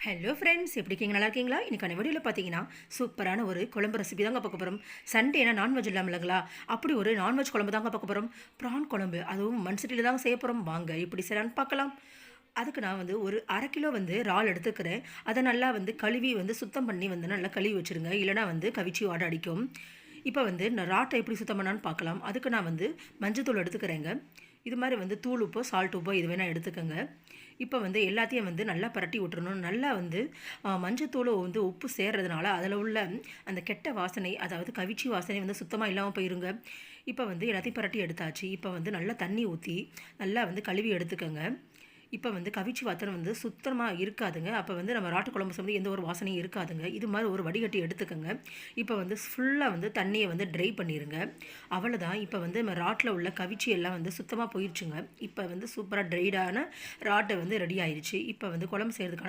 Hello friends, எப்படி இருக்கீங்க? நல்லா இருக்கீங்களா? இன்னைக்கான வீடியோவில் பார்த்தீங்கன்னா சூப்பரான ஒரு குழம்பு ரெசிபி தாங்க பார்க்க போகிறோம். சண்டேனா நான்வெஜ் இல்லாமல் இல்லைங்களா? அப்படி ஒரு நான்வெஜ் குழம்பு தாங்க பார்க்க போகிறோம். ப்ரான் குழம்பு, அதுவும் மண் சட்டியில் தாங்க செய்ய போகிறோம். வாங்க எப்படி செய்யலான்னு பார்க்கலாம். அதுக்கு நான் வந்து ஒரு 1/2 கிலோ வந்து இறால் எடுத்துக்கிறேன். அதை நல்லா வந்து கழுவி வந்து சுத்தம் பண்ணி வந்து நல்லா கழுவி வச்சுருங்க. இல்லைனா வந்து கவிச்சி வாடை அடிக்கும். இப்போ வந்து நான் ராட்டை எப்படி சுத்தம் பண்ணான்னு பார்க்கலாம். அதுக்கு நான் வந்து மஞ்சத்தூள் எடுத்துக்கிறேங்க. இது மாதிரி வந்து தூள் உப்போ சால்ட் உப்போ இது வேணால் எடுத்துக்கோங்க. இப்போ வந்து எல்லாத்தையும் வந்து நல்லா பரட்டி விட்டுறணும். நல்லா வந்து மஞ்சத்தூளும் வந்து உப்பு சேர்றதுனால அதில் உள்ள அந்த கெட்ட வாசனை, அதாவது கவிச்சி வாசனை வந்து சுத்தமாக இல்லாமல் போயிருங்க. இப்போ வந்து எல்லாத்தையும் பரட்டி எடுத்தாச்சு. இப்போ வந்து நல்லா தண்ணி ஊற்றி நல்லா வந்து கழுவி எடுத்துக்கோங்க. இப்போ வந்து கவிச்சி வாசனை வந்து சுத்தமாக இருக்காதுங்க. அப்போ வந்து நம்ம ராட்டு குழம்பு சம்பந்தி எந்த ஒரு வாசனையும் இருக்காதுங்க. இது மாதிரி ஒரு வடிகட்டி எடுத்துக்கோங்க. இப்போ வந்து ஃபுல்லாக வந்து தண்ணியை வந்து ட்ரை பண்ணிடுங்க. அவ்வளோதான். இப்போ வந்து நம்ம ராட்டில் உள்ள கவிச்சி எல்லாம் வந்து சுத்தமாக போயிடுச்சுங்க. இப்போ வந்து சூப்பராக ட்ரைடான ராட்டை வந்து ரெடி ஆயிடுச்சு. இப்போ வந்து குழம்பு செய்கிறதுக்கான